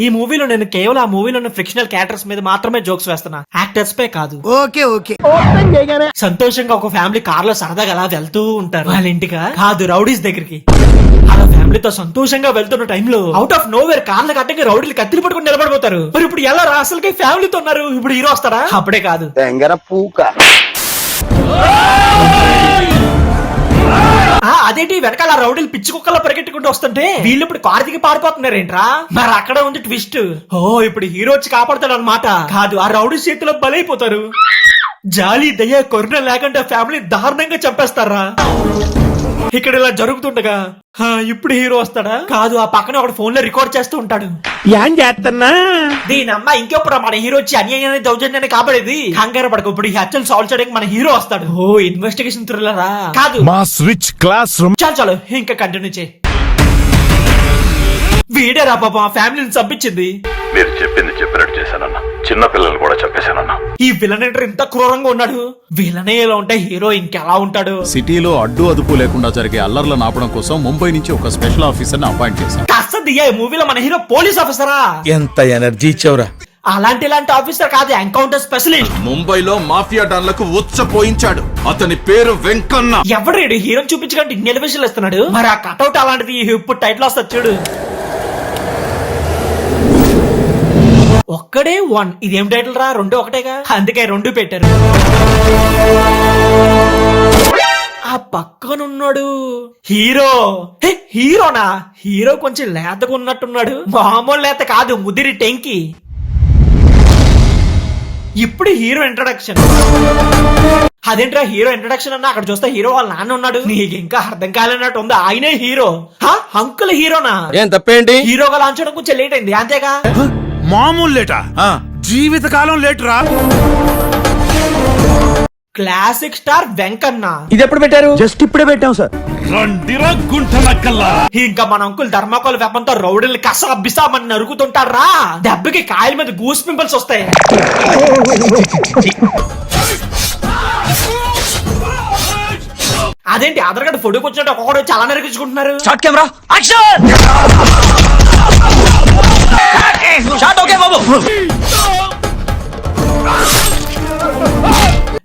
ఈ మూవీలో నేను కేవలం ఆ మూవీలో ఉన్న ఫ్రిక్షనల్ క్యారెక్టర్స్ మీద మాత్రమే జోక్స్ వేస్తున్నా, యాక్టర్స్ పై కాదు. Okay okay. సంతోషంగా ఒక ఫ్యామిలీ కార్ లో సరదాగా అలా వెళ్తూ ఉంటారు వాళ్ళ ఇంటికా కాదు రౌడీస్ దగ్గరికి. అలా ఫ్యామిలీతో సంతోషంగా వెళ్తున్న టైంలో అవుట్ ఆఫ్ నో వేర్ కార్ల కట్టంగా రౌడీలు కత్తిరి పట్టుకుని నిలబడిపోతారు. మరి ఇప్పుడు ఎలా రా అసలుకి ఫ్యామిలీతో ఉన్నారు, ఇప్పుడు హీరో వస్తారా? అప్పుడే కాదు, అదేంటి వెనకాల రౌడీలు పిచ్చి కుక్కలా పరిగెట్టుకుంటూ వస్తుంటే వీళ్ళు ఇప్పుడు కారు దిగి పారిపోతున్నారేంట్రా? మరి అక్కడ ఉంది ట్విస్ట్. ఓ ఇప్పుడు హీరో వచ్చి కాపాడతాడు అన్నమాట. కాదు, ఆ రౌడీ చేతిలో బలైపోతారు. జాలి దయ కరుణ లేకుండా ఫ్యామిలీ దారుణంగా చంపేస్తారా? ఇక్కడ ఇలా జరుగుతుండగా ఇప్పుడు హీరో వస్తాడా? కాదు, ఆ పక్కన ఒక ఫోన్ లో రికార్డ్ చేస్తూ ఉంటాడు. ఏం చేస్తున్నా దీని అమ్మ ఇంకెప్పుడు మన హీరో వచ్చి అన్యాయాన్ని దౌర్జన్యాన్ని కాపాడేది. కంగారు పడకు, ఇప్పుడు ఈ హత్యను సాల్వ్ చేయడానికి మన హీరో వస్తాడు. ఓ ఇన్వెస్టిగేషన్ థ్రిల్లరా? కాదు, మా స్విచ్ క్లాస్ రూమ్. చాలు ఇంకా కంటిన్యూ చేయి. వీడేరా పాపం ఆ ఫ్యామిలీని చంపించింది. మీరు చెప్పింది చెప్పినట్టు చేశానన్నా, చిన్న పిల్లలు కూడా చంపేశానన్నా. ఈ విలన్ ఎంటర్ ఇంత క్రూరంగా ఉన్నాడు. విలనే ఇలా ఉంటే హీరో ఇంకెలా ఉంటాడు? సిటీలో అడ్డు అదుపు లేకుండా జరిగే అల్లర్ల నాపడం కోసం ముంబై నుంచి ఒక స్పెషల్ ఆఫీసర్ ని అపాయింట్ చేశాం. కాస్త దియ్యా, ఈ మూవీలో మన హీరో పోలీస్ ఆఫీసరా? ఎంత ఎనర్జీ ఇచ్చావురా. ఇలాంటి ఆఫీసర్ కాదు, ఎన్కౌంటర్ స్పెషలిస్ట్. ముంబైలో మాఫియా డాన్లకు ఉచ్చపోయించాడు. అతని పేరు వెంకన్న. ఎవడు హీరో చూపించడానికి ఇన్ని ఎలివేషన్లు ఇస్తున్నాడు? మరి ఆ కటౌట్ అలాంటిది ఇప్పుడు టైటిల్ వస్తుంది చూడు. ఒక్కడే వన్. ఇదేం టైటిల్ రా? రెండు ఒకటేగా, అందుకే రెండు పెట్టారు. ఆ పక్కనున్నాడు హీరో. హీరోనా? హీరో కొంచెం లేతగా ఉన్నట్టున్నాడు. మామూలు లేత కాదు, ముదిరి టెంకి. ఇప్పుడు హీరో ఇంట్రడక్షన్. అదేంట్రా హీరో ఇంట్రడక్షన్ అన్న? అక్కడ చూస్తే హీరో వాళ్ళ నాన్న ఉన్నాడు. నీకు ఇంకా అర్థం కాలేనట్టు ఉంది. ఆయనే హీరో. అంకుల్ హీరోనా? ఏం తప్పేంటి? హీరోగా లాంచడం కొంచెం లేట్ అయింది అంతేగా. మామూలు లేటా? జీవితకాలం లేట్ రా. Classic star Venkanna. ఇది ఎప్పుడు పెట్టారు? జస్ట్ ఇప్పుడే పెట్టాం సార్. రండిరా గుంట నక్కల్లా. ఇంకా మన అంకుల్ ధర్మాకోల్ వెపంతో రౌడీలు కసాబిసామని నరుకుతుంటారా. దెబ్బకి కాయల మీద గూస్ పింపుల్స్ వస్తాయి. అదేంటి ఆధార్ ఫోటోకి వచ్చినట్టు ఒక్కొక్కడు చాలా నరికించుకుంటున్నారు. Short camera action. Shot okay బాబు.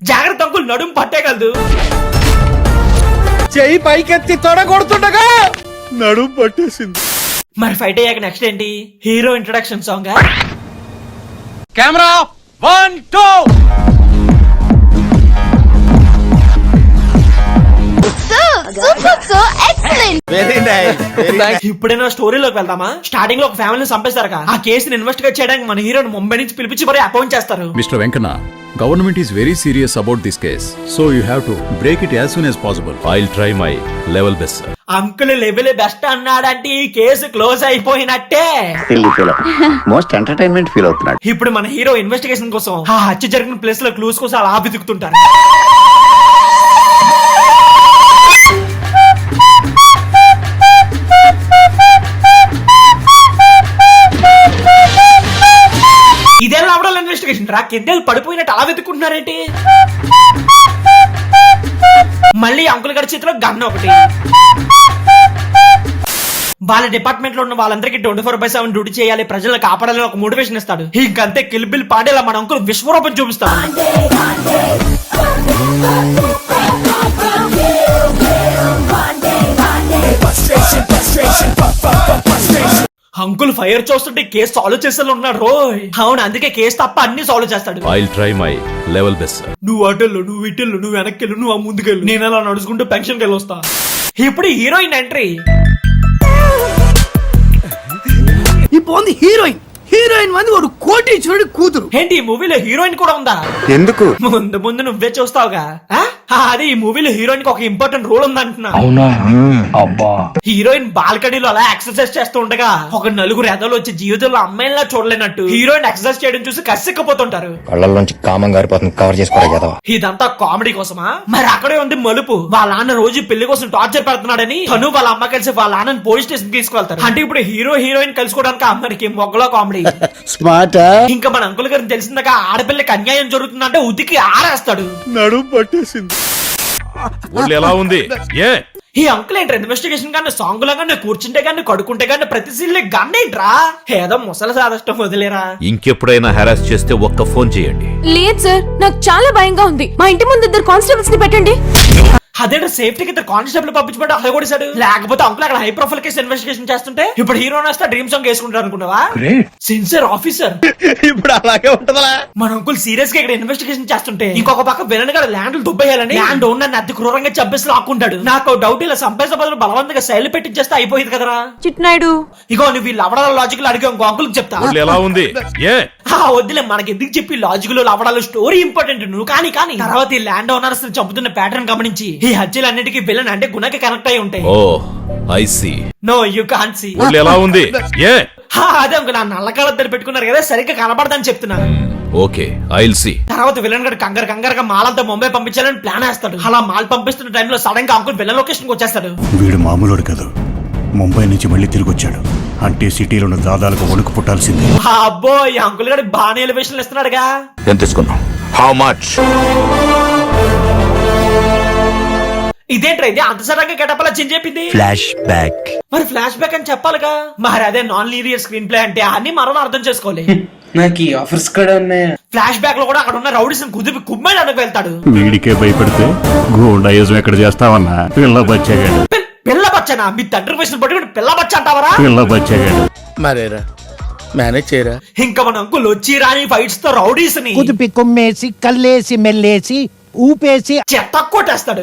జాగ్రత్త అంకుల్, నడుము పట్టేగలదు. చెయ్యి పైకెత్తి తొడగొడుతుండగా నడుము పట్టేసింది. మరి ఫైట్ అయ్యాక నెక్స్ట్ ఏంటి? Hero introduction song. Camera 1 2. Very nice. ఇప్పుడైనా స్టోరీలోకి వెళ్దామా? స్టార్టింగ్ లో ఒక ఫ్యామిలీని చంపేశారు. ఆ కేసుని ఇన్వెస్టిగేట్ చేయడానికి మన హీరోని ముంబై నుంచి పిలిపించి మరి అపాయింట్ చేస్తారు. Mister Venkanna, government is very serious about this case, so you have to break it as soon as possible. I'll try my level best, sir. Uncle level best అన్నాడంటే ఈ కేసు క్లోజ్ అయిపోయినట్టే. మోస్ట్ ఎంటర్టైన్మెంట్ ఫీల్ అవుతున్నాడు. ఇప్పుడు మన hero investigation కోసం ఆ హత్య జరిగిన ప్లేస్ లో క్లూస్ కోసం అలా వెతుకుతుంటారు. ఇదేలా అవడాలి ఇన్వెస్టిగేషన్ రా. కిందేలు పడిపోయినట్టు అలా వెతుకుంటున్నారేంటి? మళ్ళీ అంకుల్ గారి చేతిలో గన్ ఒకటి. వాళ్ళ డిపార్ట్మెంట్ లో ఉన్న వాళ్ళందరికీ 24/7 డ్యూటీ చేయాలి, ప్రజలను కాపాడాలని ఒక మోటివేషన్ ఇస్తాడు. ఇంకంతే కిల్ బిల్ పాడేలా మన అంకుల్ విశ్వరూపం చూపిస్తాడు. అంకుల్ ఫైర్ చూస్తుంటే కేసు సాల్వ్ చేసేలా ఉన్నాడు రోయ్. అవును, అందుకే కేసు తప్ప అన్ని సాల్వ్ చేస్తాడు. I'll try my level best, sir. నువ్వు అటెళ్ళు, నువ్వు ఇటెళ్ళు, నువ్వు వెనక్కెళ్ళు, నువ్వు ఆ ముందుకెళ్ళు, నేను అలా నడుచుకుంటూ పెన్షన్కి వెళ్ళి వస్తా. ఇప్పుడు హీరోయిన్ ఎంట్రీ. ఇప్పుడు హీరోయిన్. హీరోయిన్ మంది ఒక కోటీశ్వరుడి కూతురు. ఏంటి ఈ మూవీలో హీరోయిన్ కూడా ఉందా? ఎందుకు? ముందు ముందు నువ్వే చూస్తావుగా. అదే ఈ మూవీలో హీరోయిన్ కి ఒక ఇంపార్టెంట్ రోల్ ఉందంటున్నా. అవునా? అబ్బా. హీరోయిన్ బాల్కనీలో అలా ఎక్సర్సైజ్ చేస్తూ ఉండగా ఒక నలుగురు ఎదలు వచ్చి జీవితంలో అమ్మాయిలా చూడలేనట్టు హీరోయిన్ ఎక్సర్సైజ్ చేయడం చూసి కసిక్కపోతుంటారు. కళ్ళల్లోంచి కామం గారిపోతుంది, కవర్ చేసుకోవాలి కదా. ఇదంతా కామెడీ కోసమా? మరి అక్కడే ఉంది మలుపు. వాళ్ళ నాన్న రోజు పెళ్లి కోసం టార్చర్ పెడుతున్నాడని తను వాళ్ళ అమ్మ కలిసి వాళ్ళ నాన్నని పోలీస్ స్టేషన్ తీసుకెళ్తారు. అంటే ఇప్పుడు హీరో హీరోయిన్ కలుసుకోవడానికి అమ్మకి మొగ్గలో కామెడీ. స్మార్ట్. ఇంకా మన అంకుల్ గారిని తెలిసిందగా ఆడపిల్లకి అన్యాయం జరుగుతుందంటే ఉతికి ఆరేస్తాడు. నడుము పట్టేసింది. ఒళ్ళు ఎలా ఉంది? ఏ ఈ అంకుల్ ఏంట్రా ఇన్వెస్టిగేషన్ గానీ సాంగ్ లాగానే కూర్చుంటే గానీ కడుకుంటే గానీ ప్రతి సీన్లే గన్నేంట్రా ఏదో ముసలి సాదష్టం వదిలేరా. ఇంకెప్పుడైనా హెరాస్ చేస్తే ఒక్క ఫోన్ చేయండి. లేదు సార్, నాకు చాలా భయంగా ఉంది. మా ఇంటి ముందు 2 కానిస్టేబుల్స్ ని పెట్టండి. అదేంటో సేఫ్టీకి ఇద్దరు కానిస్టేబుల్ పంపించబడి అలా కొడిసాడు. లేకపోతే అంకుల్ అక్కడ హై ప్రొఫైల్ కేసు ఇన్వెస్టిగేషన్ చేస్తుంటే ఇప్పుడు హీరో వస్తే డ్రీమ్ సాంగ్ వేసుకుంటారు అనుకున్నావా? Sincere officer. ఇప్పుడు అలాగే ఉంటదా? మన అంకుల్ సీరియస్ గా ఇక్కడ ఇన్వెస్టిగేషన్ చేస్తుంటే ఇంకొక పక్క విలన్ గారు ల్యాండ్ దుబ్బేయాలని ల్యాండ్ ఓనర్ అతి క్రూరంగా చంపేసి లాక్కుంటాడు. నాకు డౌట్ ఇలా సంపేసే బదులు బలవంతంగా శైలి పెట్టించేస్తే అయిపోయింది కదరా. చిట్నాయుడు, ఇగో నువ్వు వీళ్ళు అవడాల లాజిక్ అడిగి ఇంకో అంకుల్ చెప్తా. ఊళ్ళో ఎలా ఉంది? ఏ వద్దులే, మనకి ఎందుకు చెప్పి లాజిక్ లో లవడాలు స్టోరీ ఇంపార్టెంట్. నువ్వు కానీ తర్వాత ఈ ల్యాండ్ ఓనర్స్ చంపుతున్న ప్యాటర్న్ గమనించి ఈ హత్యలన్నిటికీ విలన్ అంటే గుణకి కనెక్ట్ అయి ఉంటాయి. Oh I see. No you can't see. ఊళ్ళో ఎలా ఉంది? ఏ అదే అంకుల్, నా నల్ల కళ్ళద్దరు పెట్టుకున్నారు కదా, సరిగ్గా కనపడదని చెప్తున్నా. Okay, I'll see. తర్వాత విలన్ గడు కంగారుగా మాలంతా ముంబై పంపించాలని ప్లాన్ వేస్తాడు. అలా మాల్ పంపిస్తున్న టైంలో సడన్ గా అంకుల్ విలన్ లొకేషన్ కి వచ్చేస్తాడు. వీడు మామూలుడు కాదు, ముంబై నుంచి మళ్ళీ తిరిగి వచ్చాడు అంటే సిటీలో ఉన్న దాదాలకు వణుకు పుట్టాల్సిందే. అబ్బో, ఈ అంకుల్ గడు బాగానే ఎలివేషన్ ఇస్తున్నాడుగా. ఎంత తీసుకున్నాం? How much? ఇదేంట్రా ఇది అంత సడన్ గా గెటపలా చేంజ్ చెప్పింది? Flash back. మరి ఫ్లాష్ బ్యాక్ అని చెప్పాలిగా. మరి అదే నాన్ లీనియర్ స్క్రీన్ ప్లే అంటే అన్ని మనం అర్థం చేసుకోవాలి. నాకు ఈ ఆఫర్స్ కూడా ఉన్నాయి. ఫ్లాష్ బ్యాక్ లో కూడా అక్కడ ఉన్న రౌడీస్ కుదిపి కుమ్మడానికి వెళ్తాడు. వీడికే భయపడితే గూండాయిజం ఎక్కడ చేస్తావన్నా? పిల్ల బచ్చాగాడు, పిల్ల బచ్చనా? మీ తండ్రి వయసును పట్టుకుని పిల్ల బచ్చ అంటావరా? పిల్ల బచ్చాగాడు. మరేరా మేనేజ్ చేయరా? ఇంకా మన అంకుల్ వచ్చి రాని ఫైట్స్ తో రౌడీస్ ని కుదిపి కొమ్మేసి కల్లేసి మెల్లేసి ఊపేసి చెత్త కొట్టేస్తాడు.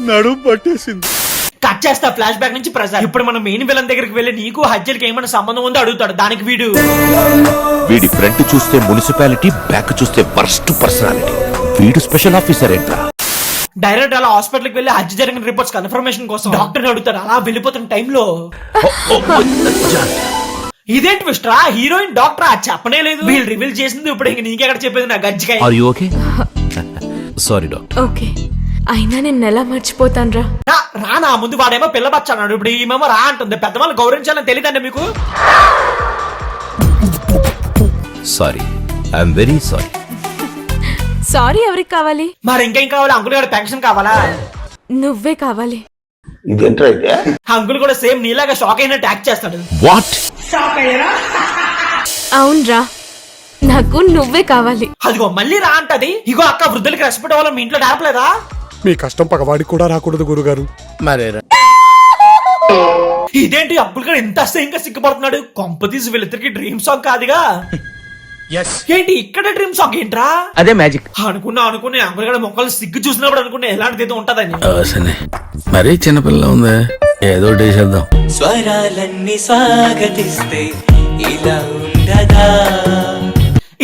నడుము పట్టేసింది. కట్ చేస్తా ఫ్లాష్ బ్యాక్ నుంచి ప్రజెంట్. ఇప్పుడు మనం మెయిన్ విలన్ దగ్గరికి వెళ్ళి నీకు హజ్జలకి ఏమైనా సంబంధం ఉందో అడుగుతాడు. దానికి వీడు వీడి ఫ్రంట్ చూస్తే మున్సిపాలిటీ, బ్యాక్ చూస్తే వర్స్ట్ పర్సనాలిటీ. వీడు స్పెషల్ ఆఫీసర్ ఏంట్రా? డైరెక్ట్ అలా హాస్పిటల్ కి వెళ్ళి హజ్ జరిగిన రిపోర్ట్స్ కన్ఫర్మేషన్ కోసం డాక్టర్ అడుగుతాడు. అలా వెళ్ళిపోతున్న టైంలో ఇదేంటి మిస్టరా హీరోయిన్ డాక్టర్ చెప్పనే లేదు. వీళ్ళు రివీల్ చేసింది ఇప్పుడు ఇంక నీకెక్కడ చెప్పేది నా గజ్జికాయ. Are you okay? Sorry doctor. Okay, అయినా నేను ఎలా మర్చిపోతాను రా. రానా ముందు వాడేమో పిల్ల బచ్చ అన్నాడు, ఇప్పుడు ఈమెమో రా అంటుంది. పెద్దవాళ్ళు గౌరవించాలని తెలియదండి మీకు? Sorry, I'm very sorry. Sorry ఎవరికి కావాలి? మరి ఇంకేం కావాలి? అంకుల్ గారి పెన్షన్ కావాలా? నువ్వే కావాలి. ఇదేంట్రా అయితే? అంకుల్ కూడా సేమ్ నీలాగా షాక్ అయినట్టు యాక్ట్ చేస్తాడు. వాట్? అవునరా, నాకు నువ్వే కావాలి. అదిగో మళ్ళీ రా అంటది. ఇగో అక్క, వృద్ధులకి రెస్పెక్ట్ అవ్వాలి, మీ ఇంట్లో డేపలేదా? మీ కష్టం పగవాడికి కూడా రాకూడదు గురుగారు. మరేరా ఇదేంటి అంకుల్ గారు ఇంత అసహ్యంగా సిగ్గుపడుతున్నాడు? కొంపతీసి వీళ్ళిద్దరికి డ్రీమ్ సాంగ్ కాదుగా. ఏంటి ఇక్కడ డ్రీమ్ సాంగ్ ఏంట్రా? అదే మ్యాజిక్ అనుకున్నా అంకుల్ గారు మొక్కలు సిగ్గు చూసినప్పుడు అనుకున్నా ఎలాంటిది ఏదో ఉంటదని. మరీ చిన్నపిల్ల ఉంది, ఏదో చేసేద్దాం. స్వరాలన్నీ స్వాగతిస్తే ఇలా ఉండదా?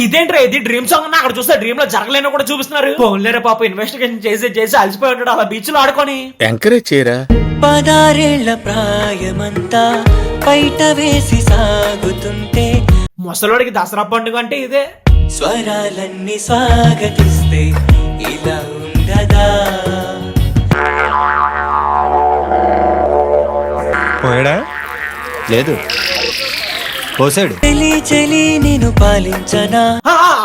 ఇదేంట్రా ఇది డ్రీమ్ సాంగ్ అన్న అక్కడ చూస్తే డ్రీమ్ లో జరగలేనో కూడా చూపిస్తున్నారు. పోన్లేరా పాప, ఇన్వెస్టిగేషన్ చేసి అలసిపోయి ఉంటాడు అలా బీచ్ లో ఆడుకొని. ఎంకరేజ్ చేయరా. 16 ప్రాయమంతా బయట వేసి సాగుతుంటే ముసలోడికి దసరా పండుగ అంటే ఇదే. స్వరాలన్నీ స్వాగతిస్తే ఇలా ఉండదా? పోయాడా? లేదు, పోసాడు. చెలి నేను పాలించనా?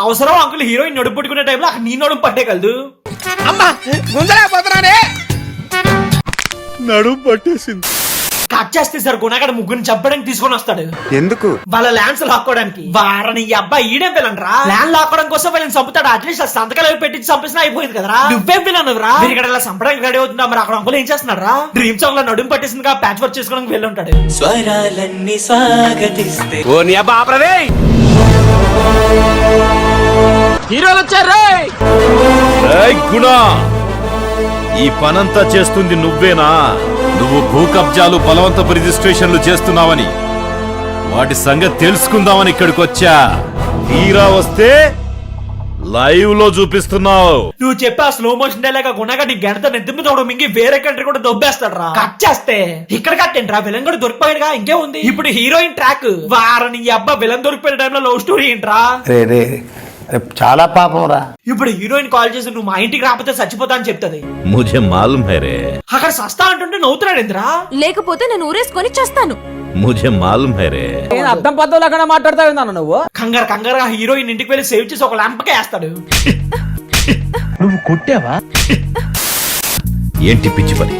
అవసరం అంకుల్ హీరోయిన్ నడుపు పట్టుకునే టైంలో అక్కడ నీ నడుము పట్టేయగలదు. అమ్మా గుంజలేకపోతున్నానే. నడుము పట్టేసింది. కట్ చేస్తే సార్ గుణగడ ముగ్గురిని చంపడానికి తీసుకొని వస్తాడు. ఎందుకు? వాళ్ళ ల్యాండ్స్ లాక్కోవడానికి. వారని ఈ అబ్బాయి ఈడే విలన్ రా. ల్యాండ్ లాక్కోవడం కోసం వీళ్ళని చంపుతాడు. అట్లీస్ట్ ఆ సంతకాలు అవి పెట్టి చంపేసినా అయిపోయింది కదరా. నువ్వేం విలన్ రా? ఇక్కడ ఇలా చంపడానికి రెడీ అవుతుందా? మరి అక్కడ అంకుల్ ఏం చేస్తున్నాడు రా? డ్రీమ్ సాంగ్ లో నడుము పట్టేసిందిగా ప్యాచ్ వర్క్ చేసుకోవడానికి వెళ్ళి ఉంటాడు. స్వరాలన్నీ స్వాగతిస్తే ఓ నీ అబ్బా ఆపరదే. హీరోలు వచ్చారు. గుణ, ఈ పనంతా చేస్తుంది నువ్వేనా? నువ్వు భూ కబ్జాలు, బలవంతపు రిజిస్ట్రేషన్లు చేస్తున్నావని వాటి సంగతి తెలుసుకుందామని ఇక్కడికి వచ్చా. తీరా వస్తే లైవ్ లో చూపిస్తున్నావు. నువ్వు చెప్పి ఆ స్లో మోషన్ డైలాగ్ గుణగా నీ గంట నెత్తిమి తోడు మింగి వేరే కంట్రీ కూడా దొబ్బేస్తాడు రా. కట్ చేస్తే ఇక్కడ కట్టండి రా. విలన్ కూడా దొరికిపోయాడుగా, ఇంకే ఉంది. ఇప్పుడు హీరోయిన్ ట్రాక్. వారని ఈ అబ్బా విలన్ దొరికిపోయిన టైంలో లవ్ స్టోరీ ఏంట్రా? చాలా పాపం రా. ఇప్పుడు హీరోయిన్ కాల్ చేసి నువ్వు మా ఇంటికి రాకపోతే చచ్చిపోతా అని చెప్తుంది. ముझे మాలూమ్ హై రే. అక్కడ సస్తా అంటుంటే నవ్వుతున్నాడు ఎందురా? లేకపోతే నేను ఊరేసుకొని చేస్తాను. ముझे మాలూమ్ హై రే. అర్థం పద్ధతి లేకుండా మాట్లాడతావు నాన్న నువ్వు. కంగారు హీరోయిన్ ఇంటికి వెళ్ళి సేవ్ చేసి ఒక ల్యాంపకే వేస్తాడు. నువ్వు కొట్టావా? ఏంటి పిచ్చి పని,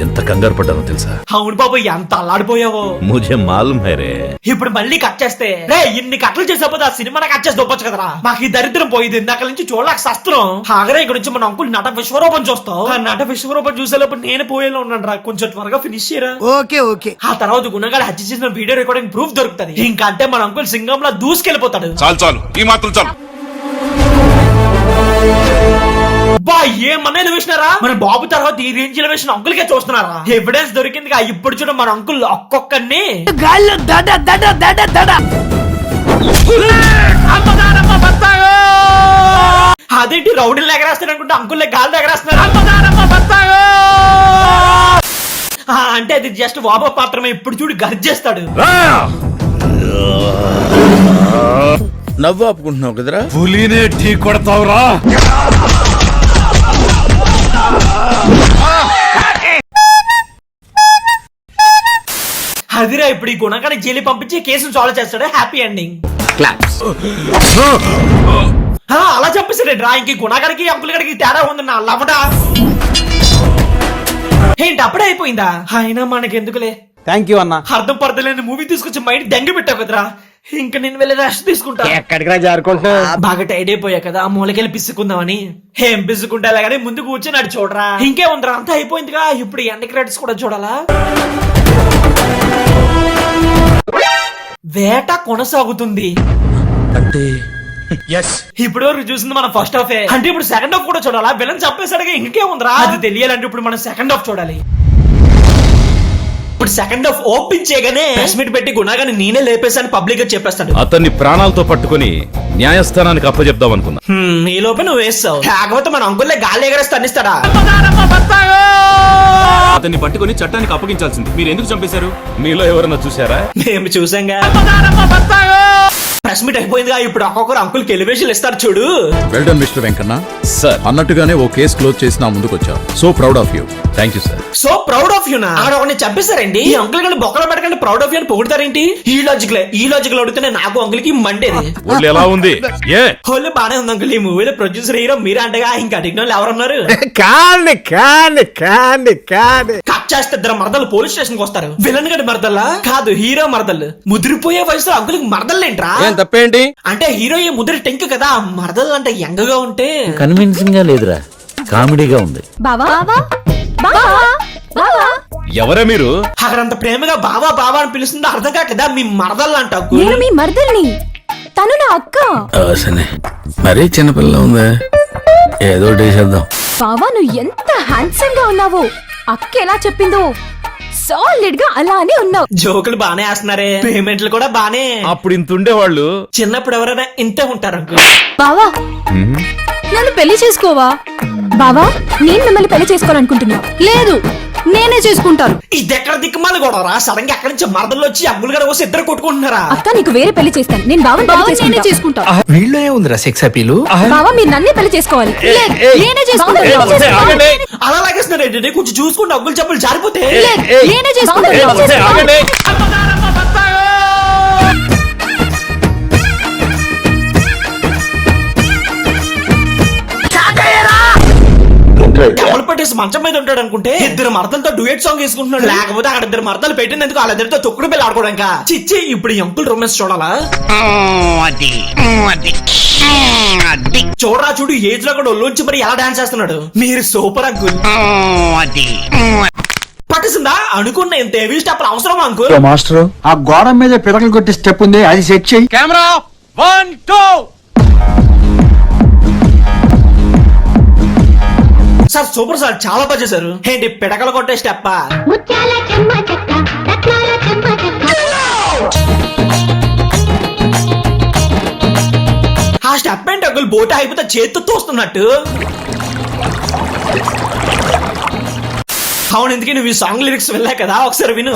ఎంత కంగారు పడ్డానో తెలుసా? అవును బాబు, ఎంత అల్లాడిపోయావో. ముझे మాలూమ్ హై రే. ఇప్పుడు మళ్ళీ కట్ చేస్తే రే ఇన్ని కట్లు చేసేపోతే ఆ సినిమాని కట్ చేసి దొప్పచ్చు కదరా. మాకు ఈ దరిద్రం పోయింది, ఇందాక నుంచి చూడలేక సస్తున్నాం. హాగరే ఇక్కడ నుంచి మన అంకుల్ నట విశ్వరూపం చూస్తాం. ఆ నట విశ్వరూపం చూసేలోపు నేను పోయేలా ఉన్నాను రా, కొంచెం త్వరగా ఫినిష్ చేయరా. ఓకే ఆ తర్వాత గుణగాడు హత్య చేసిన వీడియో రికార్డింగ్ ప్రూఫ్ దొరుకుతుంది. ఇంకా అంటే మన అంకుల్ సింగంలా దూసుకెళ్లిపోతాడు. చాలు ఈ మాత్రం చాలు. బా ఏమన్నా చూసినారా, మన బాబు తర్వాత ఈ రేంజ్ లో వేసిన అంకుల్ కే చూస్తున్నారా. ఎవిడెన్స్ దొరికింది. ఇప్పుడు చూడ మన అంకుల్ ఒక్కొక్కరిని గాల్లో దడ దడ దడ దడ. అదేంటి రౌడీలు ఎగరేస్తాడు అనుకుంటే అంకుల్ గాలి ఎగరేస్తున్నారు. అంటే అది జస్ట్ వాప మాత్రమే. ఇప్పుడు చూడు గర్జేస్తాడు. నవ్వు ఆపుకుంటున్నావు కదరా. పులినే ఢీ కొడతావురా. అదిరా ఇప్పుడు ఈ గుణగాన్ని జైలు పంపించి కేసును సాల్వ్ చేస్తాడు. Happy ending. అలా చెప్పేసాడు రా. ఇంక గుణగారికి అంకుల్ గడికి తేడా ఉంది నా లవడా. ఏంటి అప్పుడే అయిపోయిందా? అయినా మనకెందుకులే. థ్యాంక్ యూ అన్న. అర్థం పడతలేని మూవీ తీసుకొచ్చి మైండ్ దెంగ పెట్టావు కదరా. ఇంకా నేను వెళ్ళి రెస్ట్ తీసుకుంటా. ఎక్కడికి రా జారుకుంటున్నా? బాగా టైడ్ అయిపోయా కదా, ఆ మూలకెళ్ళి పిసుకుందామని. ఏం పిసుకుంటా కానీ ముందు కూర్చొని అటు చూడరా. ఇంకే ఉందిరా, అంతా అయిపోయిందిగా. ఇప్పుడు ఎండ్ క్రెడిట్స్ కూడా చూడాలా. వేట కొనసాగుతుంది అంటే ఇప్పుడు వరకు చూసింది మన ఫస్ట్ హాఫ్. అంటే ఇప్పుడు సెకండ్ హాఫ్ కూడా చూడాలా. విలన్ చంపేసాడుగా, ఇంకే ఉందిరా. అది తెలియాలంటే ఇప్పుడు మనం సెకండ్ హాఫ్ చూడాలి. ఇప్పుడు సెకండ్ హాఫ్ ఓపెన్ చేయగానే ప్రెస్ మీట్ పెట్టి గుణగాని నేనే లేపేసాను పబ్లిక్ గా చెప్పేస్తాడు. అతన్ని ప్రాణాలతో పట్టుకుని న్యాయస్థానానికి అప్పచెప్దాం అనుకున్నా. ఈ లోపే నువ్వు వేస్తావు. కాకపోతే మన అంకుల్లే గాలి ఎగరేస్తే అన్నిస్తాడా. అతన్ని పట్టుకుని చట్టానికి అప్పగించాల్సింది. మీరు ఎందుకు చంపేశారు? మీలో ఎవరన్నా చూసారా? మేము చూసాంగా. ప్రెస్ మీట్ అయిపోయిందిగా. ఇప్పుడు ఒక్కొక్కరు అంకుల్ కి ఎలివేషన్ ఇస్తారు చూడు. Well done mister Venkanna. Sir, అన్నట్టుగానే ఓ కేసు క్లోజ్ చేసి నా ముందుకు వచ్చావు. So proud of you. Thank you sir. So proud of you నా. ఆడ ఒకరిని చంపేశారండి. ఈ అంకుల్ గని బొక్కలు పెట్టకండి ప్రౌడ్ ఆఫ్ యూ అని పొగుడతారేంటి? ఈ లాజిక్ అడిగితేనే నాకు అంకుల్ కి మండేది. ఒళ్ళు ఎలా ఉంది? ఏ హోలీ బానే ఉంది అంకుల్. ఈ మూవీలో ప్రొడ్యూసర్ హీరో మీరే అంటగా. ఇంకా అడిగిన వాళ్ళు ఎవరున్నారు? కట్ చేస్తే ఇద్దరు మరదలు పోలీస్ స్టేషన్ కి వస్తారు. విలన్ గడి మరదల్లా కాదు, హీరో మరదలు. ముదిరిపోయే వయసులో అంకుల్ కి మరదలేంట్రా? తప్పేంటి? అంటే హీరో ఏ ముదిరి టెంక్ కదా, మరదలు అంటే యంగ్ గా ఉంటే కన్విన్సింగ్ గా లేదురా, కామెడీగా ఉంది. బావా బావా ఎవరే మీరు? అక్కడంత ప్రేమగా బావా బావా అని పిలుస్తుందో అర్థం కాకదా మీ మరదలు అంట. నేను మీ మరదల్ని, తను నా అక్క. మరీ చిన్నపిల్ల ఉందా, ఏదో చేద్దాం. బావా నువ్వు ఎంత హ్యాండ్సమ్ గా ఉన్నావు. అక్క ఎలా చెప్పిందో సాలిడ్ గా అలానే ఉన్నావు. జోకులు బానే వేస్తున్నారే, పేమెంట్లు కూడా బానే. అప్పుడు ఇంత ఉండేవాళ్ళు, చిన్నప్పుడు ఎవరైనా ఇంతే ఉంటారు అంకుల్. బావా నన్ను పెళ్లి చేసుకోవా? బావా నేను మిమ్మల్ని పెళ్లి చేసుకోవాలనుకుంటున్నా. లేదు నేనే చేసుకుంటాను. ఇది ఎక్కడ దిక్కుమాలి కూడా సడన్ గా అక్కడి నుంచి మరదలు వచ్చి అమ్ములు గడ వస్తే ఇద్దరు కొట్టుకుంటున్నారా? అక్క నీకు వేరే పెళ్లి చేస్తాను. నేను బావని చేసుకుంటా. వీళ్ళు ఏముందిరా సెక్స్ అపీలు? బావా మీరు నన్నే పెళ్లి చేసుకోవాలి. నేనే చేసుకుంటాను. అలా లాగేస్తున్నారు ఏంటంటే, కొంచెం చూసుకుంటే అగ్గులు చెప్పులు జారిపోతే. నేనే చేసుకుంటాను. డబ్బులు పట్టేసి మంచం మీద ఉంటాడు అనుకుంటే ఇద్దరు మరదలతో డ్యూయట్ సాంగ్ వేసుకుంటున్నాడు. లేకపోతే అక్కడ ఇద్దరు మరదలు పెట్టినందుకు వాళ్ళిద్దరితో తొక్కుడు పిల్ల ఆడుకోవడానికి. చిచ్చి ఇప్పుడు ఈ అంకుల్ రొమాన్స్ చూడాలా? చూడరా చూడు, ఏజ్ లో కూడా ఒళ్ళొంచి మరి ఎలా డాన్స్ చేస్తున్నాడు. మీరు సూపర్ అంకుల్. పట్టేసిందా? అనుకున్న ఇంత హెవీ స్టెప్ అవసరం అంకుల్. మాస్టర్ ఆ గోడ మీద పిడకలు కొట్టి స్టెప్ ఉంది, అది సెట్ చేయి. కెమెరా 1 2. సార్ సూపర్ సార్, చాలా బాగా చేశారు. ఏంటి పిడకలు కొట్టే స్టెప్? ఆ స్టెప్ ఏంటి అంకుల్? బోట అయిపోతే చేతితో తోస్తున్నట్టు. అవును, ఎందుకే నువ్వు ఈ సాంగ్ లిరిక్స్ వెళ్ళా కదా, ఒకసారి విను.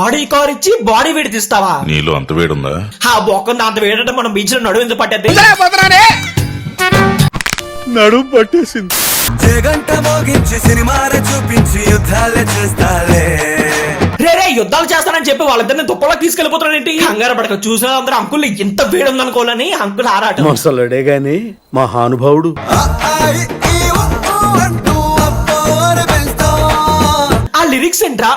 బాడీ కార్ ఇచ్చి బాడీ వేడి తీస్తావా? నీలో అంత వేడుందా? ఆ బొక్కంది అంత వేడంటే మనం బీచ్ లో నడువు ఎందుకు పట్టేది? నడుము పట్టేసింది. జగంట మోగించి సినిమాలు చూపించి యుద్ధాలే చేస్తాలే. రే యుద్ధాలు చేస్తానని చెప్పి వాళ్ళిద్దరిని తుప్పలోకి తీసుకెళ్లిపోతాడేంటి? కంగారు పడక చూసిన అందరూ అంకుల్ ఇంత వేడుందనుకోవాలని అంకుల్ ఆరాటం. ముసలుడే గాని మహానుభావుడు. ఆ లిరిక్స్ ఏంట్రా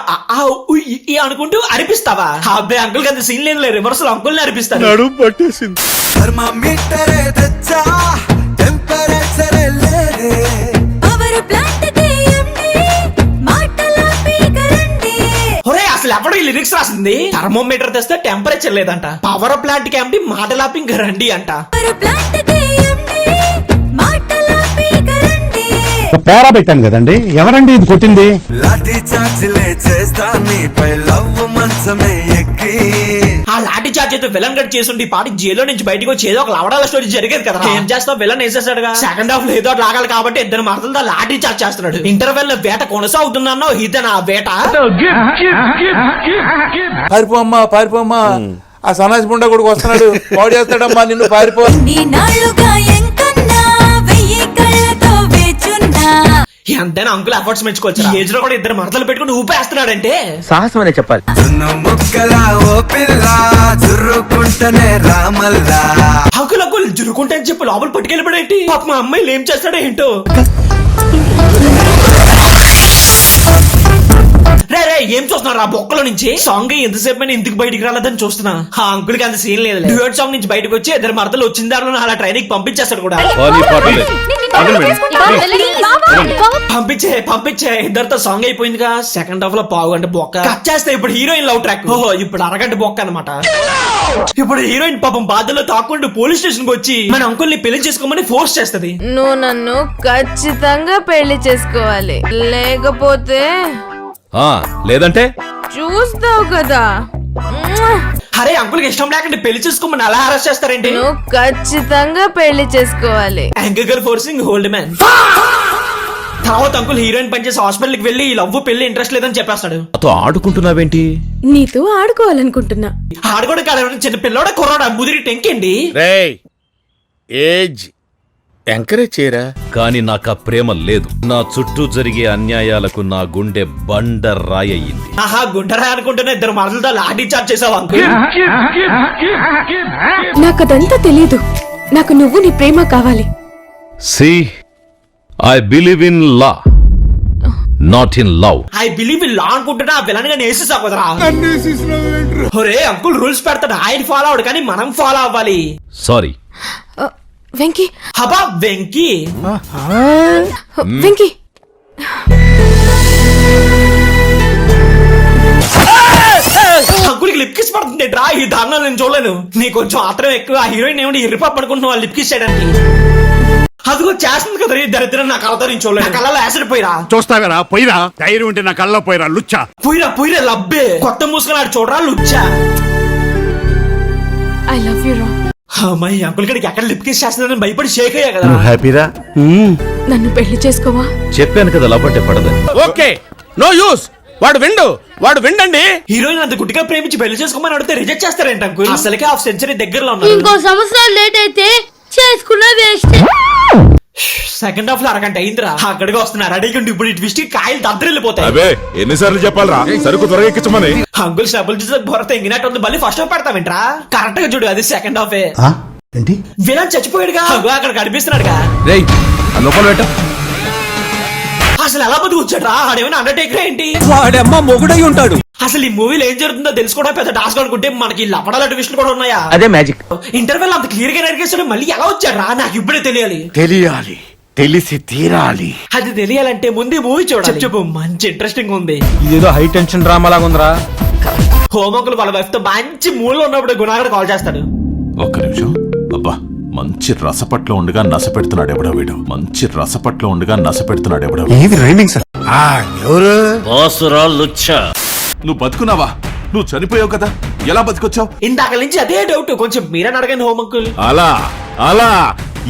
అనుకుంటూ అరిపిస్తావా? అబ్బాయి అంకుల్ అంత సీన్ లేదు, రివర్సల్ అంకుల్ ని అరిపిస్తాడు. నడుము పట్టేసింది. థర్మామీటరే తెచ్చా టెంపరేచర్ లేదే. ఒరే అసలు ఎవడు ఈ లిరిక్స్ రాసింది? థర్మోమీటర్ తెస్తే టెంపరేచర్ లేదంట, పవర్ ప్లాంట్ కి ఏంటి మాటలాపింగ్ రండి అంట. పేరా పెట్టాను కదండి, ఎవరండి ఇది కొట్టింది? లాఠీ చార్జిలే చేస్తా నీపై లవ్ మంచమే ఎక్కి. ఆ లాఠీ చార్జ్ అయితే విలన్ గడ్ చేసుండి పాటి జైల్లో నుంచి బయటకు వచ్చి ఏదో ఒక లవడాల స్టోరీ జరిగేది కదా. ఏం చేస్తావు, విలన్ వేసేసాడుగా. సెకండ్ హాఫ్ లో ఏదో లాగాలి కాబట్టి ఇద్దరు మరదలతో లాఠీ చార్జ్ చేస్తున్నాడు. ఇంటర్వెల్ లో వేట కొనసాగుతున్నానో ఇదేనా ఆ వేట? పారిపోమ్మా పారిపోమ్మా, ఆ సన్నాసి ముండ కొడుకు వస్తున్నాడు, పాడు చేస్తాడమ్మా నిన్ను, పారిపో. ఎంతైనా అంకుల్ ఎఫర్ట్స్ మెచ్చుకోవచ్చు. ఏజ్ లో కూడా ఇద్దరు మరదలు పెట్టుకుని ఊపేస్తున్నాడంటే సాహసం అనే చెప్పాలి. ముక్కలా ఓ పిల్ల చుర్రుకుంటనే రామల్లా. అంకుల్ అంకుల్ జురుకుంటే అని చెప్పి లోపల పట్టుకెళ్ళిపోయేంటి? పాప మా అమ్మాయిలు ఏం చేస్తాడో ఏంటో. రే రే ఏం చూస్తున్నారు ఆ బొక్కలో నుంచి? సాంగ్ ఎంతసేపు అయినా ఇంటికి బయటికి రాలేదని చూస్తున్నా. ఆ అంకుల్ కి అంత సీన్ లేదు. డ్యూయట్ సాంగ్ నుంచి బయటకు వచ్చి ఇద్దరు మరదలు వచ్చిన దారిలో అలా ట్రైనింగ్ పంపించేస్తాడు కూడా. పంపించే ఇద్దరితో సాంగ్ అయిపోయిందిగా. సెకండ్ హాఫ్ లో పావు గంట బొక్క కట్ చేస్తే ఇప్పుడు హీరోయిన్ లవ్ ట్రాక్. ఓహో ఇప్పుడు అరగంట బొక్క అనమాట. ఇప్పుడు హీరోయిన్ పాపం బాధల్లో తాకుండా పోలీస్ స్టేషన్ కి వచ్చి మన అంకుల్ ని పెళ్లి చేసుకోమని ఫోర్స్ చేస్తది. నువ్వు నన్ను ఖచ్చితంగా పెళ్లి చేసుకోవాలి, లేకపోతే లేదంటే చూస్తావు కదా. అరే అంకుల్ కి ఇష్టం లేకుండా పెళ్లి చేసుకోమని అలా అరెస్ట్ చేస్తారేంటి? నువ్వు ఖచ్చితంగా పెళ్లి చేసుకోవాలి. Anchor forcing hold man. తర్వాత అంకుల్ హీరోయిన్ పనిచేసి హాస్పిటల్ కి వెళ్లి లవ్ పెళ్లి ఇంట్రెస్ట్ లేదని చెప్పేస్తాడు. ఆడుకుంటున్నావేంటి? నీతో ఆడుకోవాలనుకుంటున్నా. ఆడుకోవడం కాదు, చిన్న పిల్లోడ కుర్రాడా ముదిరి టెంకేండి. ఏజ్ ఎంకరేజ్ చేయరా. కానీ నాకు ఆ ప్రేమ లేదు. నా చుట్టూ జరిగే అన్యాయాలకు నా గుండె బండరాయ్యింది. ఆహా గుండరా అనుకుంటున్నా ఇద్దరు మరదలతో లాఠీ చార్జ్ చేసావు అంకుల్. నాకదంతా తెలీదు, నాకు నువ్వు నీ ప్రేమ కావాలి. See I believe in law, not in love. I believe in law అనుకుంటున్నా విలన్ గా నేసేసా కుదరా. ఒరే అంకుల్ రూల్స్ పెడతాడు, ఆయన ఫాలో అవడు కానీ మనం ఫాలో అవ్వాలి. సారీ వెంకీ. హబా Venky. Venky uncle lip kiss పడుతుంది రా. ఈ దారుణాలు నేను చూడలేను. నీ కొంచెం ఆత్రం ఎక్కువ. ఆ హీరోయిన్ ఏమిటి ఎర్రిపాప్ అనుకుంటున్నావు లిప్ కిస్ చేయడానికి? అదిగో చేస్తుంది కదా ఈ దరిద్రం. నాకు కళ్ళతో నేను చూడలేదు. కళ్ళలో యాసిడ్ పోయిరా. చూస్తావేరా, పోయిరా. ధైర్యం ఉంటే నా కళ్ళలో పోయిరా లుచ్చా. పోయిరా లబ్బే. కొత్త మూసుకున్నాడు చూడరా లుచ్చా. ఐ లవ్ యు రా. అమ్మాయి అంకుల్ గడికి ఎక్కడ లిప్ కిస్ చేస్తుందని భయపడి షేక్ అయ్యా కదా. హ్యాపీరా? నన్ను పెళ్లి చేసుకోవా? చెప్పాను కదా లవ్ అంటే పడదని. Okay no use. వాడు విండండి. హీరోయిన్ అంత గుడ్డిగా ప్రేమించి పెళ్లి చేసుకోమని అడిగితే రిజెక్ట్ చేస్తారేంట అంకుల్? అసలుకే హాఫ్ సెంచరీ దగ్గరలో ఉన్నారు. ఇంకో సంవత్సరం లేట్ అయితే చేసుకున్నా వేస్ట్. సెకండ్ హాఫ్ లో అరగంట అయిందిరా. అక్కడికి వస్తున్నారు అడిగి ఇప్పుడు ఈ ట్విస్ట్ కాయలు దద్దరిల్లిపోతాయి. అవే ఎన్నిసార్లు చెప్పాలరా, సరుకు త్వరగా ఎక్కించమని. అంకుల్ స్టబుల్ చూసే భరత ఎంగినట్టు ఉంది. మళ్ళీ ఫస్ట్ హాఫ్ పెడతావేంట్రా? కరెక్ట్ గా చూడు, అది సెకండ్ హాఫ్. ఏంటి విలన్ చచ్చిపోయాడుగా, అక్కడ కనిపిస్తున్నాడుగా. రేయ్ లోపల పెట్ట. అసలు ఎలా బతుకొచ్చాడు రా? ఆడేమైనా అండర్టేకర్ ఏంటి? వాడమ్మ మొగుడై ఉంటాడు. అసలు ఈ మూవీలో ఏం జరుగుతుందో తెలుసుకోవడం పెద్ద టాస్క్ అనుకుంటే మనకి లపడాల ట్విస్టులు కూడా ఉన్నాయా? అదే మ్యాజిక్. ఇంటర్వెల్ అంత క్లియర్ గా నరికేస్తాడు, మళ్ళీ ఎలా వచ్చాడు రా? నాకు ఇప్పుడే తెలియాలి. తెలిసి తీరాలి. అది తెలియాలంటే ముందే మూవీ చూడాలి. చెప్పు మంచి ఇంట్రెస్టింగ్ ఉంది. ఇదేదో హై టెన్షన్ డ్రామా లాగా ఉందిరా. హోంవర్క్ వాళ్ళ వైఫ్ తో మంచి మూడ్ లో ఉన్నప్పుడు గుణాగడ కాల్ చేస్తాడు. ఒక్క నిమిషం. అబ్బా మంచి రసపట్లో ఉండగా నస పెడుతున్నాడు ఎవడో వీడు. మంచి రసపట్లో ఉండగా నస పెడుతున్నాడు ఎవడో. ఏది రైమింగ్ సార్? ఎవరు? నువ్వు బతుకున్నావా? నువ్వు చనిపోయావు కదా, ఎలా బతికొచ్చావు? ఇందాక నుంచి అదే డౌట్. కొంచెం మీరని అడగండి హోంవర్కుల్. అలా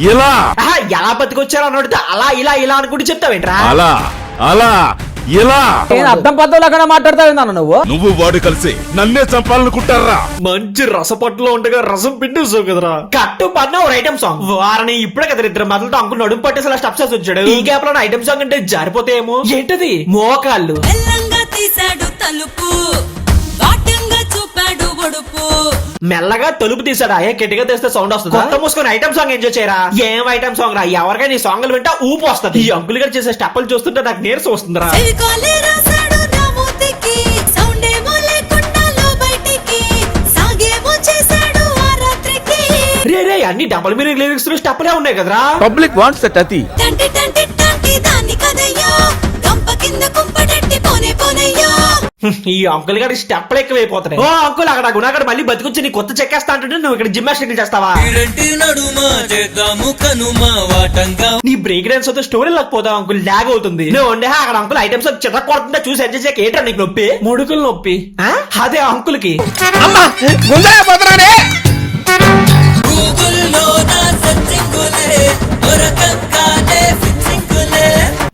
ఇలా ఎలా బతికొచ్చారో అని అడిగితే అలా ఇలా అనుకుంటూ చెప్తావేంట్రా? అలా ఇలా అర్థం పద్ధతిలో మాట్లాడతావు నువ్వు నువ్వు వాడు కలిసి నన్నే చంపాలనుకుంటారా? మంచి రసపట్టులో ఉండగా రసం పిండిస్తావు కదరా. కట్టు పడిన ఒక ఐటమ్ సాంగ్ వారిని ఇప్పుడే కదా ఇద్దరు మొదలతో అంకుల్ నడుము పట్టేసి స్టెప్స్ వేసి వచ్చాడు. ఈ గ్యాప్ లో ఐటమ్ సాంగ్ అంటే జారిపోతాయేమో. ఏంటది? మోకాళ్ళు తీసాడు తలుపు వాటంగా చూపాడు ఒడుపు మెల్లగా తలుపు తీసాడా? గట్టిగా తెస్తే సౌండ్ వస్తుంది. కొత్త మూసుకొని ఐటమ్ సాంగ్ ఎంజాయ్ చేయరా. ఏం ఐటమ్ సాంగ్ రా? ఎవరికైనా ఈ సాంగ్లు వింటా ఊపు వస్తుంది. ఈ అంకుల్ గారు చేసే స్టెప్పులు చూస్తుంటే నాకు నీరసం వస్తుందిరా. రే రే అన్ని డబుల్ మీనింగ్ లిరిక్స్ స్టెప్పులే ఉన్నాయి కదరా. పబ్లిక్ వాంట్స్ దట్ అతి. ఈ అంకుల్ గారి స్టెప్పులు ఎక్కువైపోతున్నాయి. ఓ అంకుల్ అక్కడ గుణాగడ మళ్ళీ బతికొచ్చి నీ కొత్త చెక్కేస్తా అంటే నువ్వు ఇక్కడ జిమ్నాస్టిక్ చేస్తావా? నీ బ్రేక్ డాన్స్ తో స్టోరీ లేకపోతావు అంకుల్. లాగ్ అవుతుంది. నువ్వు ఉండే అక్కడ అంకుల్ ఐటమ్స్ చిన్న కొడుతుందా చూసి ఎంజాయ్ చేయక ఏంటో నీకు నొప్పి? ముడుకులు నొప్పి అదే అంకుల్ కి.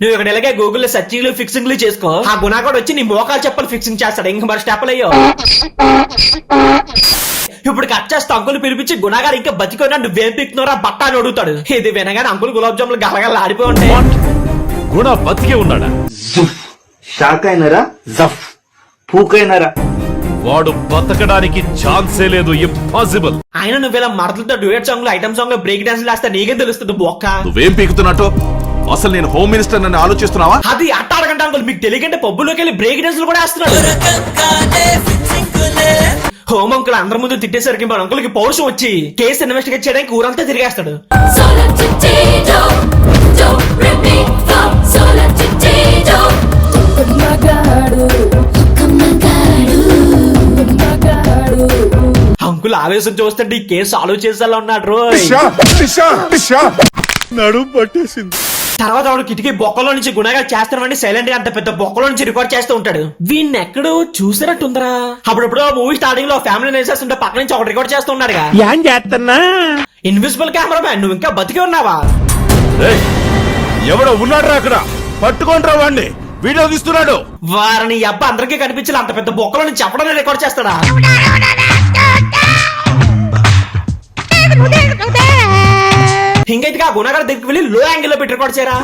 నువ్వు ఇక్కడ ఇలాగే గూగుల్ లో సర్చింగ్లు ఫిక్సింగ్లు చేసుకో. ఆ గుణాగడ్ వచ్చి నీ మోకాలు చెప్పలు ఫిక్సింగ్ చేస్తాడు. ఇంక మరి స్టెప్పులు అయ్యో. ఇప్పుడు కట్ చేస్తా అంకుల్ పిలిపించి గుణాగారు ఇంకా బతికోనా నువ్వేం పిక్తున్నారా బట్ట అని అడుగుతాడు. ఇది వినగానే అంకుల్ గులాబ్ జాములు గలగల ఆడిపోయి ఉంటాయి. గుణ బతికే ఉన్నాడా? షాక్ అయినరా? జఫ్ పూకైనరా? వాడు బతకడానికి ఛాన్సే లేదు. ఇంపాసిబుల్. ఆయన నువ్వు ఇలా మరదలతో డ్యూయట్ సాంగ్ లో ఐటమ్ సాంగ్ లో బ్రేక్ డాన్స్ వేస్తే నీకేం తెలుస్తుంది బొక్క? నువ్వేం పీకుతున్నట్టు? అసలు నేను హోమ్ మినిస్టర్ నన్ను ఆలోచిస్తున్నావా? అది అట్ట అడగంట అంకుల్. మీకు తెలియకంటే పబ్బులోకి వెళ్ళి బ్రేక్ డాన్స్ కూడా వేస్తున్నాడు. హోమ్ అంకుల్ అందరి ముందు తిట్టేసరికి మన అంకుల్ కి పౌరుషం వచ్చి కేసు ఇన్వెస్టిగేట్ చేయడానికి ఊరంతా తిరిగేస్తాడు. అంకుల్ ఆవేశం చూస్తుంటే ఈ కేసు సాల్వ్ చేసేలా ఉన్నాడు రోయ్. నడుము పట్టేసింది. తర్వాత వాడు కిటికీ బొక్కలో నుంచి గుణగా చేస్తానని సైలెంట్ గా అంత పెద్ద బొక్కలో నుంచి రికార్డ్ చేస్తూ ఉంటాడు. వీడిని ఎక్కడో చూసినట్టుందరా. అప్పుడప్పుడు మూవీ స్టార్టింగ్ లో ఫ్యామిలీ నేసేస్తుంటే పక్క నుంచి ఒకటి రికార్డ్ చేస్తూ ఉన్నాడుగా. ఏం చేస్తున్నా? ఇన్విజిబుల్ కెమెరా మ్యాన్ నువ్వు ఇంకా బతికే ఉన్నావా? ఎవడో ఉన్నాడు అక్కడ. పట్టుకుంటారా వాడిని. వీడియో తీస్తున్నాడు. వారిని అబ్బా అందరికీ కనిపించాలి అంత పెద్ద బొక్కలో నుంచి చెప్పడానికి రికార్డ్ చేస్తాడా? ఇంకైతే ఆ గుణగారి దగ్గరికి వెళ్ళి లో యాంగిల్ లో పెట్టి రికార్డ్ చేయరా.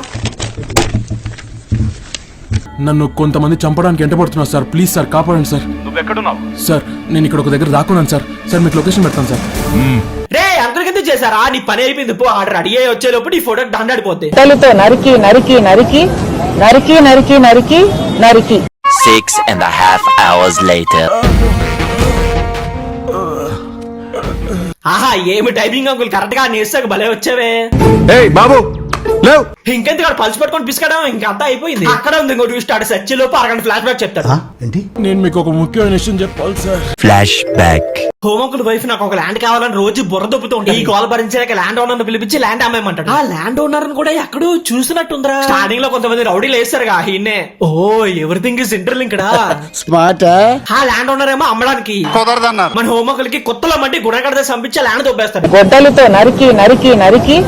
నన్ను కొంతమంది చంపడానికి ఎంటబడుతున్నారు సార్. ప్లీజ్ సార్ కాపాడండి సార్. నువ్వెక్కడున్నావు? సార్ నేను ఇక్కడ ఒక దగ్గర దాక్కున్నాను సార్. సార్ మీకు లొకేషన్ పెడతాను సార్. రే అంకుల్ కింద చేశారా? నీ పని అయిపోయింది. పో ఆడ రెడీ అయ్యి వచ్చే లోపు నీ ఫోటో దండాడిపోతే. తలతో నరికి నరికి నరికి నరికి నరికి నరికి నరికి 6.5 hours later. ఆహా ఏమి టైమింగ్ అంకుల్. కరెక్ట్ గా నేస్తాక భలే వచ్చావే. ఏయ్ బాబు లేవ్. ఇంకెంత పలిసి పట్టుకొని పిసుకడం ఇంకంతా అయిపోయింది. అక్కడ ఉంది ఇంకో ట్విస్ట్. ఆడ సచ్చి లోపు అరగంట ఫ్లాష్ బ్యాక్ చెప్తాడు. ఏంటి? నేను మీకు ఒక ముఖ్యమైన విషయం చెప్పాలి sir. Flash back. Home uncle wife నాకు ఒక ల్యాండ్ కావాలని రోజు బుర్ర దొప్పుతూ ఉంటాయి. ఈ కాల్ భరించాక ల్యాండ్ ఓనర్ పిలిపించి ల్యాండ్ అమ్మేయమంటాడు. ఆ ల్యాండ్ ఓనర్ కూడా ఎక్కడో చూసినట్టుందిరా. స్టార్టింగ్ లో కొంతమంది రౌడీలు వేస్తారుగా ఈయనే. ఓ ఎవ్రీథింగ్ ఇస్ ఇంటర్లింక్డ్. స్మార్ట్. ఆ ల్యాండ్ ఓనర్ ఏమో అమ్మడానికి కుదరదన్నారు. మన హోమ్ అంకుల్ కి కొత్తలో మట్టి గుణగడద సంపించి ల్యాండ్ దొబ్బేస్తాడు. గొడ్డలతో నరికి నరికి నరికి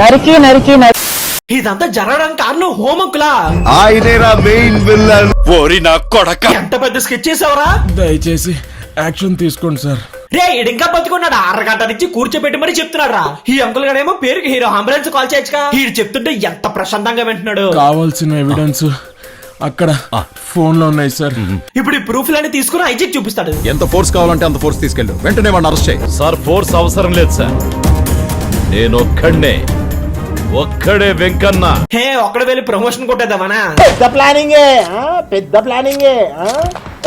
నరికి నరికి నరికి ఇదంతా జరగడానికి కారణం హోమ్ అంకులా? ఆయనేరా మెయిన్ విల్లన్. ఓరి నా కొడక. ఎంత పెద్ద స్కెచ్ చేసావరా? దయచేసి యాక్షన్ తీసుకోండి సార్. రే ఇంకా బతుకున్నాడు. అరగంట నుంచి కూర్చోబెట్టి మరీ చెప్తున్నాడు రా. ఈ అంకుల్ గారేమో పేరుకి హీరో. అంబులెన్స్ కాల్ చేయొచ్చుగా. వీడు చెప్తుంటే ఎంత ప్రశాంతంగా వింటున్నాడు. కావాల్సిన ఎవిడెన్స్ అక్కడ ఫోన్ లో ఉన్నాయి సార్. ఇప్పుడు ఈ ప్రూఫ్ లన్నీ తీసుకుని ఐజెక్ చూపిస్తాడు. ఎంత ఫోర్స్ కావాలంటే అంత ఫోర్స్ తీసుకెళ్ళు. వెంటనే వాడిని అరెస్ట్ చేయి. సార్ ఫోర్స్ అవసరం లేదు సార్. నేను ఒక్కడే వెంకన్న. హే ఒక్కడ వెళ్ళి ప్రమోషన్ కొట్టేద్దామనా? పెద్ద ప్లానింగే పెద్ద ప్లానింగే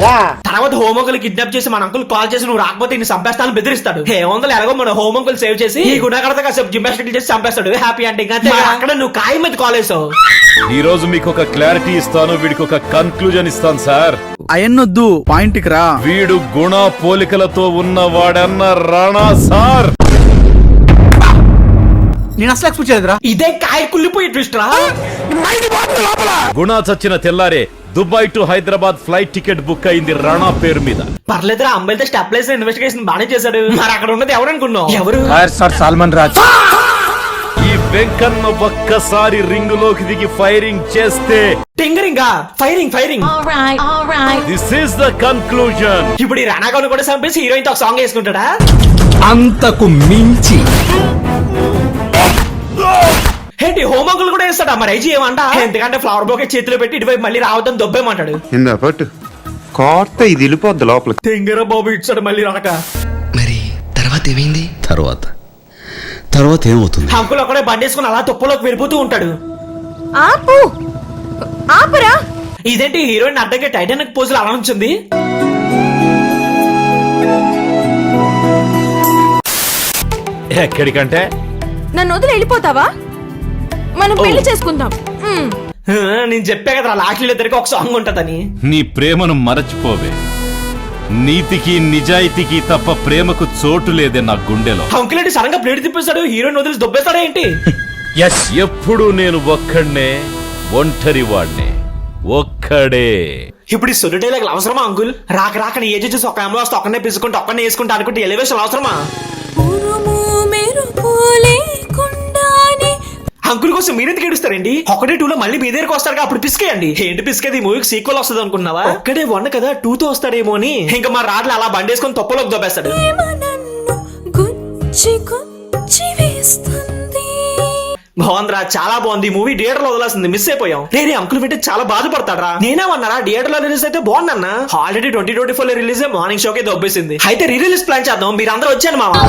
రా. తర్వాత హోమ్ అంకుల్ కిడ్నాప్ చేసి మన అంకుల్ కాల్ చేసి నువ్వు రాకపోతే ఇన్ని చంపేస్తాను బెదిరిస్తాడు. హే వందలు ఎలాగో మన హోమ్ అంకుల్ సేవ్ చేసి ఈ గుణగడత కాసేపు జిమ్నాస్టిక్ చేసి చంపేస్తాడు. హ్యాపీ అంటే అక్కడ నువ్వు ఖాయం మీద కాల్ వేసావు. ఈ రోజు మీకు ఒక క్లారిటీ ఇస్తాను. వీడికి ఒక కన్క్లూజన్ ఇస్తాను సార్. అయన్నొద్దు పాయింట్ కి రా. వీడు గుణ పోలికలతో ఉన్నవాడన్న రాణా సార్. నేను అసలు ఎక్స్పెక్ట్ చేయలేదురా. ఇదే కాయ కుళ్ళిపోయి ట్విస్ట్ రా. గుణ చచ్చిన తెల్లారే Dubai to Hyderabad flight ticket book అయింది రాణా పేరు మీద. పర్లేదురా అమ్మాయితో స్టెప్ లేసిన ఇన్వెస్టిగేషన్ బానే చేశాడు. మరి అక్కడ ఉన్నది ఎవరు అనుకున్నావు? ఎవరు? సార్ సల్మాన్ రాజ్. ఈ వెంకన్న ఒక్కసారి రింగులోకి దిగి ఫైరింగ్ చేస్తే టింగరింగా firing firing this is the conclusion. ఇప్పుడు ఈ రానాగౌడ్ కూడా చంపేసి హీరోయిన్ తో ఒక సాంగ్ వేసుకుంటాడా? అంతకు మించి ఏంటి హోంవర్క్లు కూడా వేస్తాడా? మరి ఐజీ ఏమంట? ఎందుకంటే ఫ్లవర్ బొకే చేతిలో పెట్టి ఇటువైపు మళ్ళీ రావద్దని దొబ్బేమంటాడు. పట్టు కోర్త ఇది వెళ్ళిపోద్ది లోపల. తింగర బాబు ఇచ్చాడు మళ్ళీ రాక. మరి తర్వాత ఏమైంది? తర్వాత ఏమవుతుంది? అంకుల్ అక్కడే బండేసుకుని అలా తుప్పలోకి వెళ్ళిపోతూ ఉంటాడు. ఆపు ఆపురా. ఇదేంటి హీరోయిన్ అడ్డంగా టైటానిక్ పోజులు అలా ఉంచింది? ఎక్కడికంటే నన్ను వదిలి వెళ్ళిపోతావా? మనం పెళ్లి చేసుకుందాం. నేను చెప్పా కదా లాస్ట్లో ఇద్దరికి ఒక సాంగ్ ఉంటదని. నీ ప్రేమను మరచిపోవే. నీతికి నిజాయితీకి తప్ప ప్రేమకు చోటు లేదే నా గుండెలో. అంకుల్ ఏంటి సడన్ గా ప్లేట్ తిప్పేస్తాడు, హీరోయిన్ వదిలి దొబ్బేస్తాడా ఏంటి? ఎప్పుడు నేను ఒక్కడే, ఒంటరి వాడినే, ఒక్కడే. ఇప్పుడు ఈ సొల్లు డైలాగ్ అవసరమా అంకుల్? రాక రాక నీ ఏజ్ చూసి ఒక అమ్మ వస్తే ఒక్కనే పిసుకుంటే ఒక్కనే వేసుకుంటా అనుకుంటే ఎలివేషన్ అవసరమా? అంకుల్ కోసం మీరెందుకు ఏడుస్తారండి? ఒకటే 2 లో మళ్ళీ మీ దగ్గరికి వస్తారు అప్పుడు పిసికేయండి. ఏంటి పిసికేది? మూవీకి సీక్వెల్ వస్తుంది అనుకున్నావా? ఒక్కడే 1 కదా 2 తో వస్తాడేమో అని. ఇంకా మా రాడ్లు అలా బండేసుకొని తొప్పలోకి దొబ్బేస్తాడు. బాగుందిరా, చాలా బాగుంది. మూవీ థియేటర్ లో వదలాల్సింది, మిస్ అయిపోయాం. రే అంకుల్ వింటే చాలా బాధపడతాడరా. నేనేమన్నారా థియేటర్ లో రిలీజ్ అయితే బాగుందన్నా. ఆల్రెడీ 2024 లో రిలీజ్ మార్నింగ్ షోకే దొబ్బేసింది. అయితే రీ రిలీజ్ ప్లాన్ చేద్దాం, మీరు అందరూ వచ్చాను మావా.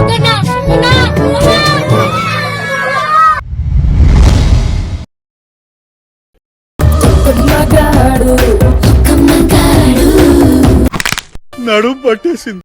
నడుము పట్టేసింది.